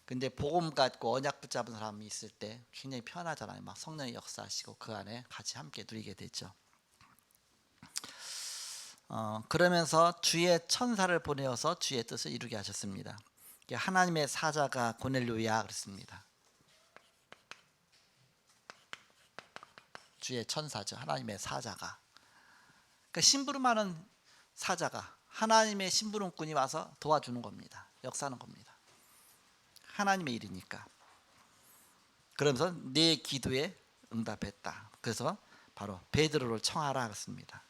근데 복음 갖고 언약 붙잡은 사람이 있을 때 굉장히 편하잖아요. 막 성령의 역사하시고 그 안에 같이 함께 누리게 되죠. 그러면서 주의 천사를 보내어서 주의 뜻을 이루게 하셨습니다. 하나님의 사자가 고넬료야 그랬습니다. 주의 천사죠. 하나님의 사자가. 그러니까 심부름하는 사자가 하나님의 심부름꾼이 와서 도와주는 겁니다. 역사하는 겁니다. 하나님의 일이니까. 그러면서 내 기도에 응답했다. 그래서 바로 베드로를 청하라 그랬습니다.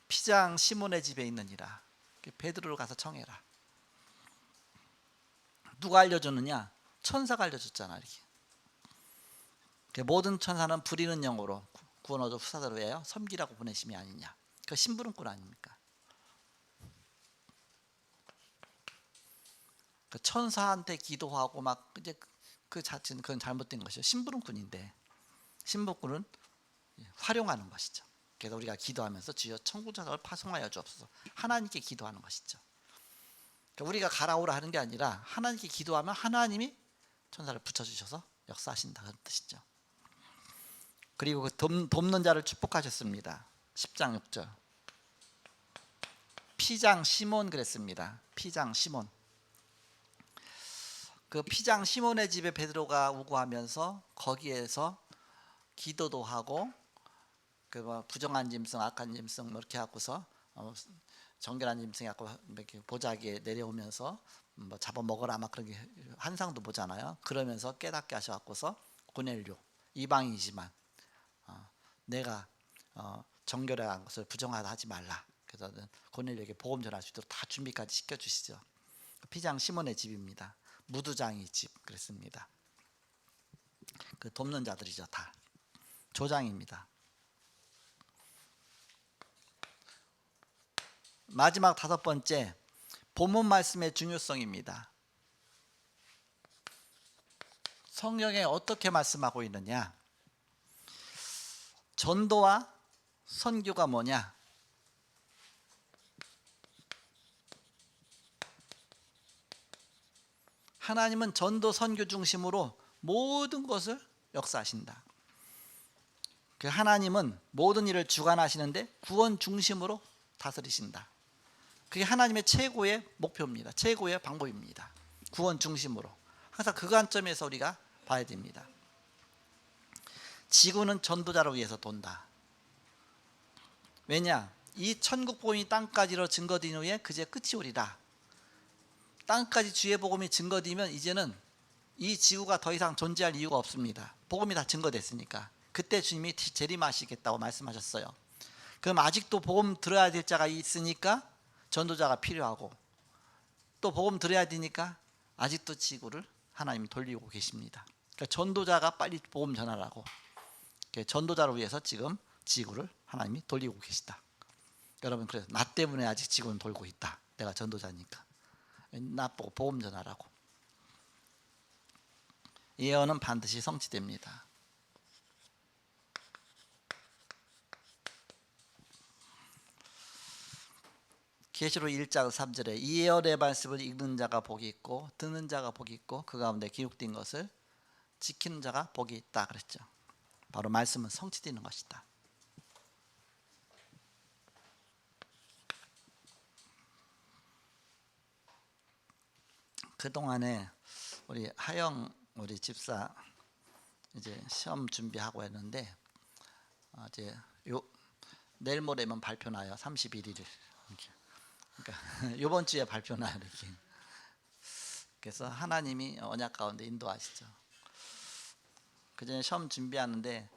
피장 시몬의 집에 있느니라. 베드로를 가서 청해라. 누가 알려주느냐? 천사가 알려줬잖아 이렇게. 모든 천사는 부리는 영으로 구원 얻어 후사대로 해요 섬기라고 보내심이 아니냐. 그 심부름꾼 아닙니까? 그 천사한테 기도하고 막 이제 그 자체는 그건 잘못된 것이죠. 심부름꾼인데 심부름꾼은 활용하는 것이죠. 그래서 우리가 기도하면서 주여 천국천사를 파송하여 주옵소서 하나님께 기도하는 것이죠. 그러니까 우리가 가라오라 하는 게 아니라 하나님께 기도하면 하나님이 천사를 붙여주셔서 역사하신다 그런 뜻이죠. 그리고 그 돕는 자를 축복하셨습니다. 10장 6절 피장 시몬 그랬습니다. 피장 시몬. 그 피장 시몬의 집에 베드로가 우고하면서 거기에서 기도도 하고 그 부정한 짐승 악한 짐승 이렇게 하고서 정결한 짐승이 갖고 이렇게 보자기에 내려오면서 뭐 잡아먹어라 막 그런 게 환상도 보잖아요. 그러면서 깨닫게 하셔갖고서 고넬료 이방이지만 내가 정결한 것을 부정하다 하지 말라. 그래서 고넬료에게 복음 전할 수 있도록 다 준비까지 시켜주시죠. 피장 시몬의 집입니다. 무두장이 집 그랬습니다. 그 돕는 자들이죠. 다 조장입니다. 마지막 5번째 본문 말씀의 중요성입니다. 성경에 어떻게 말씀하고 있느냐? 전도와 선교가 뭐냐? 하나님은 전도 선교 중심으로 모든 것을 역사하신다. 그 하나님은 모든 일을 주관하시는데 구원 중심으로 다스리신다. 그게 하나님의 최고의 목표입니다. 최고의 방법입니다. 구원 중심으로. 항상 그 관점에서 우리가 봐야 됩니다. 지구는 전도자를 위해서 돈다. 왜냐? 이 천국 복음이 땅까지로 증거된 후에 그제 끝이 오리라. 땅까지 주의 복음이 증거되면 이제는 이 지구가 더 이상 존재할 이유가 없습니다. 복음이 다 증거됐으니까. 그때 주님이 재림하시겠다고 말씀하셨어요. 그럼 아직도 복음 들어야 될 자가 있으니까 전도자가 필요하고 또 복음 들어야 되니까 아직도 지구를 하나님이 돌리고 계십니다. 그러니까 전도자가 빨리 복음 전하라고 전도자를 위해서 지금 지구를 하나님이 돌리고 계시다. 여러분 그래서 나 때문에 아직 지구는 돌고 있다. 내가 전도자니까 나 보고 복음 전하라고. 예언은 반드시 성취됩니다. 계시록 1장 3절에 이 예언의 말씀을 읽는 자가 복이 있고 듣는 자가 복이 있고 그 가운데 기록된 것을 지키는 자가 복이 있다 그랬죠. 바로 말씀은 성취되는 것이다. 그동안에 우리 하영 우리 집사 이제 시험 준비하고 했는데 이제 내일 모레면 발표 나요. 31일. 그러니까 이번 주에 발표 나요. 이렇게. 그래서 하나님이 언약 가운데 인도하시죠. 그전에 시험 준비하는데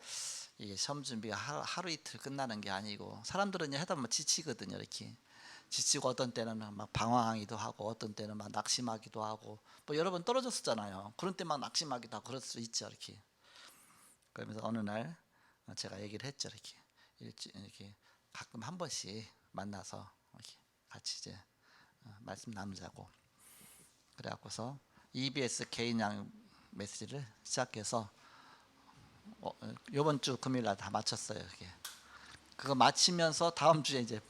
이게 시험 준비가 하루 이틀 끝나는 게 아니고 사람들은 하다 보면 지치거든요. 이렇게 지치고 어떤 때는 막 방황하기도 하고 어떤 때는 막 낙심하기도 하고 뭐 여러 번 떨어졌었잖아요. 그런 때 막 낙심하기도 하고 그럴 수 있죠. 이렇게. 그러면서 어느 날 제가 얘기를 했죠. 이렇게 가끔 한 번씩 만나서 이렇게 같이 이제 말씀 나누자고. 그래갖고서 EBS 개인 양육 메시지를 시작해서 이번 주 금요일 날 다 마쳤어요. 그거 마치면서 다음 주에 이제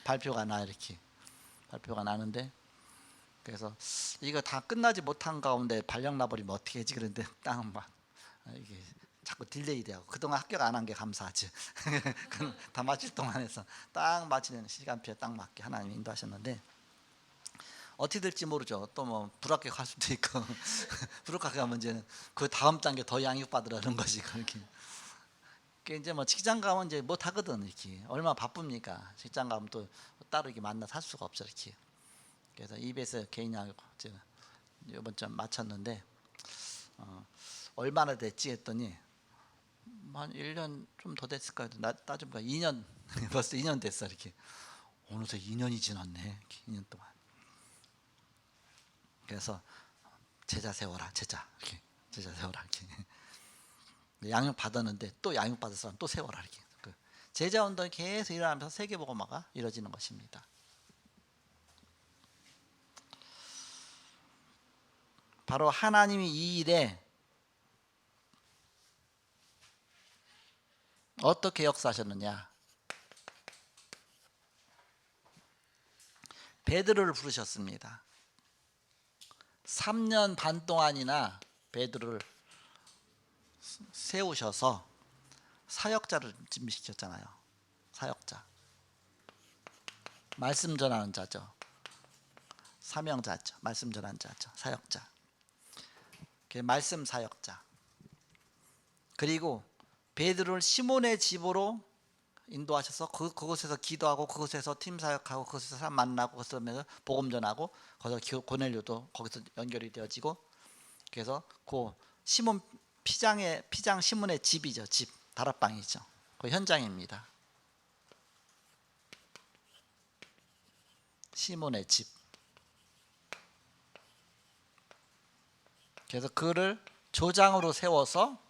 발표가 나 이렇게 발표가 나는데 그래서 이거 다 끝나지 못한 가운데 발령 나버리면 어떻게 하지 그런데 딱 막 이게 자꾸 딜레이 되고 그동안 합격 안 한 게 감사하지. 다 마칠 동안에서 딱 마치는 시간표에 딱 맞게 하나님 인도하셨는데 어떻게 될지 모르죠. 또 뭐 불합격 할 수도 있고 불합격하면 문제는 그 다음 단계 더 양육 받으라는 것이 그렇게. 이제 뭐 직장 가면 이제 못 하거든 이렇게. 얼마나 바쁩니까? 직장 가면 또 따로 이렇게 만나서 할 수가 없죠 이렇게. 그래서 EBS 개인 양육 이번 주 마쳤는데 얼마나 됐지 했더니 한 1년 좀 더 됐을까요? 따져보니까 2년 벌써 2년 됐어 이렇게. 어느새 2년이 지났네. 이렇게 2년 동안. 그래서 제자 세워라 제자 이렇게 제자 세워라 이렇게. 양육 받았는데 또 양육 받을 사람 또 세워라 이렇게. 제자 운동이 계속 일어나면서 세계복음화가 이루어지는 것입니다. 바로 하나님이 이 일에 어떻게 역사하셨느냐? 베드로를 부르셨습니다. 3년 반 동안이나 베드로를 세우셔서 사역자를 준비시켰잖아요. 사역자. 말씀 전하는 자죠. 사명자죠. 말씀 전하는 자죠. 사역자. 말씀 사역자. 그리고 베드로를 시몬의 집으로 인도하셔서 그곳에서 기도하고 그곳에서 팀 사역하고 그곳에서 사람 만나고 그곳에서 복음 전하고 거기서 고넬료도 거기서 연결이 되어지고 그래서 그 시몬 피장 시몬의 집이죠. 집 다락방이죠. 그 현장입니다. 시몬의 집. 그래서 그를 조장으로 세워서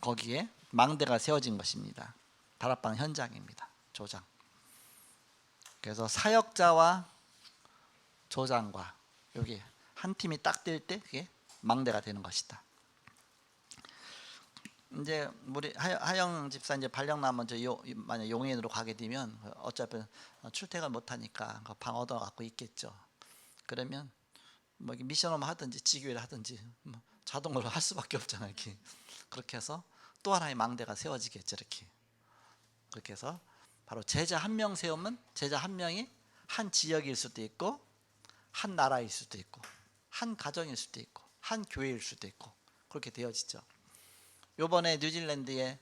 거기에 망대가 세워진 것입니다. 다락방 현장입니다. 조장. 그래서 사역자와 조장과 여기 한 팀이 딱 될 때 그게 망대가 되는 것이다. 이제 우리 하영 집사 이제 발령 나면 만약 용인으로 가게 되면 어차피 출퇴근 못 하니까 방 얻어 갖고 있겠죠. 그러면 뭐 미션홈 하든지 지교회를 하든지 뭐 자동으로 할 수밖에 없잖아요. 이렇게. 그렇게 해서 또 하나의 망대가 세워지겠죠. 이렇게. 그렇게 해서 바로 제자 한 명 세우면 제자 한 명이 한 지역일 수도 있고 한 나라일 수도 있고 한 가정일 수도 있고 한 교회일 수도 있고 그렇게 되어지죠. 요번에 뉴질랜드에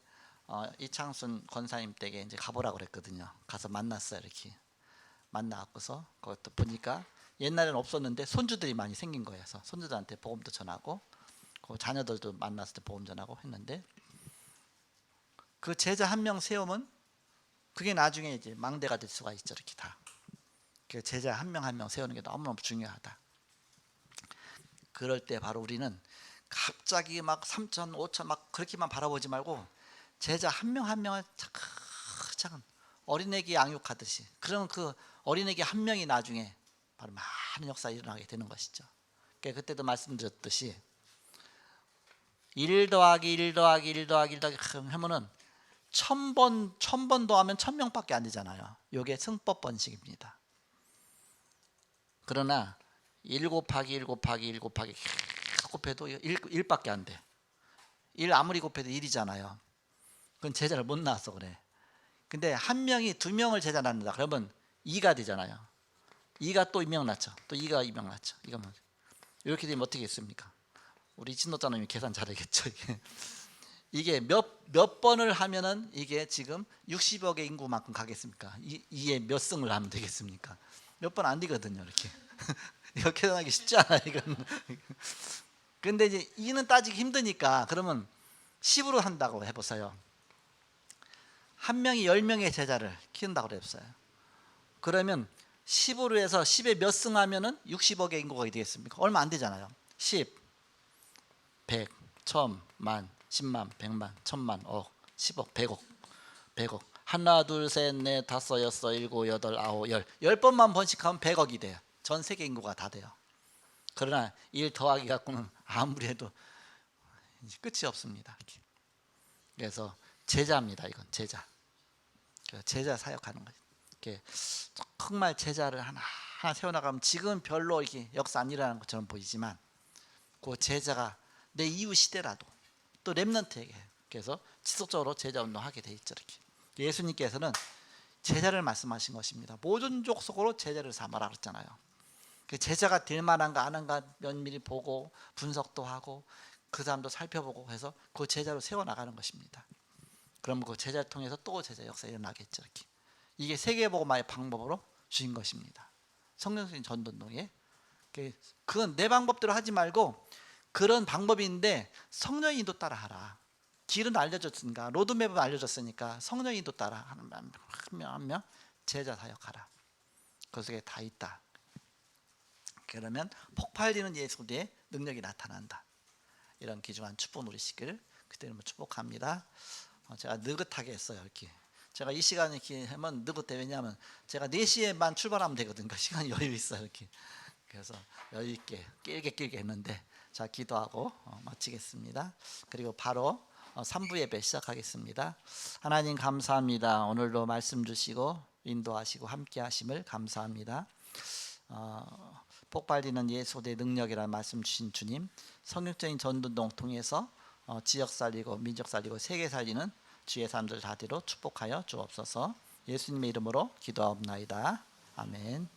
이창순 권사님 댁에 이제 가보라고 그랬거든요. 가서 만났어요. 이렇게 만나갖고서 그것도 보니까 옛날에는 없었는데 손주들이 많이 생긴 거예요. 그래서 손주들한테 복음도 전하고 그 자녀들도 만났을 때 복음 전하고 했는데 그 제자 한 명 세우면 그게 나중에 이제 망대가 될 수가 있죠. 이렇게 다. 그 제자 한 명 한 명 세우는 게 너무너무 중요하다. 그럴 때 바로 우리는 갑자기 막 3천, 5천 막 그렇게만 바라보지 말고 제자 한 명 한 명을 차근차근 어린애기 양육하듯이 그러면 그 어린애기 한 명이 나중에 바로 많은 역사가 일어나게 되는 것이죠. 그러니까 그때도 말씀드렸듯이 1 더하기 1 더하기 1 더하기 1 더하기 하면은 천 번 더하면 1000명밖에 안 되잖아요. 이게 승법 번식입니다. 그러나 1 곱하기 1 곱하기 1 곱하기 곱해도 1밖에 안 돼. 1 아무리 곱해도 1이잖아요. 그건 제자를 못 낳았어 그래. 근데 한 명이 두 명을 제자 낳는다. 그러면 2가 되잖아요. 2가 또 2명 낳죠. 또 2가 2명 낳죠. 이거면 이렇게 되면 어떻게 했습니까? 우리 진도자님이 계산 잘하겠죠. 이게 몇 번을 하면은 이게 지금 60억의 인구만큼 가겠습니까? 이에 몇 승을 하면 되겠습니까? 몇 번 안 되거든요. 이렇게 이렇게 계산하기 쉽지 않아 이건. 근데 이제 2는 따지기 힘드니까 그러면 10으로 한다고 해보세요. 한 명이 10명의 제자를 키운다고 해보세요. 그러면 10으로 해서 10에 몇 승 하면은 60억의 인구가 되겠습니까? 얼마 안 되잖아요. 10, 100, 1000, 만, 10만, 100만, 1000만, 억, 10억, 100억. 하나, 둘, 셋, 넷, 다섯, 여섯, 일곱, 여덟, 아홉, 열. 10번만 번씩하면 100억이 돼요. 전 세계 인구가 다 돼요. 그러나 1 더하기 갖고는 아무리 해도 이제 끝이 없습니다. 그래서 제자입니다. 이건 제자. 제자 사역하는 거죠. 정말 제자를 하나 세워나가면 지금 별로 이렇게 역사 안 일어나는 것처럼 보이지만 그 제자가 내 이후 시대라도 또 렘넌트에게 그래서 지속적으로 제자 운동하게 돼 있죠. 이렇게 예수님께서는 제자를 말씀하신 것입니다. 모든 족속으로 제자를 삼아라 그랬잖아요. 제자가 될 만한가 아닌가 면밀히 보고 분석도 하고 그 사람도 살펴보고 해서 그 제자로 세워나가는 것입니다. 그럼 그 제자를 통해서 또 제자 역사 일어나겠죠. 이렇게. 이게 세계복음화의 방법으로 주신 것입니다. 성령적인 전도운동에 그건 내 방법대로 하지 말고 그런 방법이 있는데 성령의 인도 따라 하라. 길은 알려줬으니까 로드맵은 알려줬으니까 성령의 인도 따라 하는 한 명 제자 사역하라. 그 속에 다 있다. 그러면 폭발되는 예수의 능력이 나타난다. 이런 귀중한 축복 누리시기를 그때는 축복합니다. 제가 느긋하게 했어요. 이렇게 제가 이 시간에 이렇게 하면 느긋해. 왜냐하면 제가 4시에만 출발하면 되거든요. 그 시간이 여유 있어요. 이렇게 그래서 여유 있게 길게 했는데 자 기도하고 마치겠습니다. 그리고 바로 3부 예배 시작하겠습니다. 하나님 감사합니다. 오늘도 말씀 주시고 인도하시고 함께 하심을 감사합니다. 폭발되는 예수의 능력이라는 말씀 주신 주님, 성육적인 전도운동 통해서 지역 살리고 민족 살리고 세계 살리는 주의 사람들 다대로 축복하여 주옵소서. 예수님의 이름으로 기도하옵나이다. 아멘.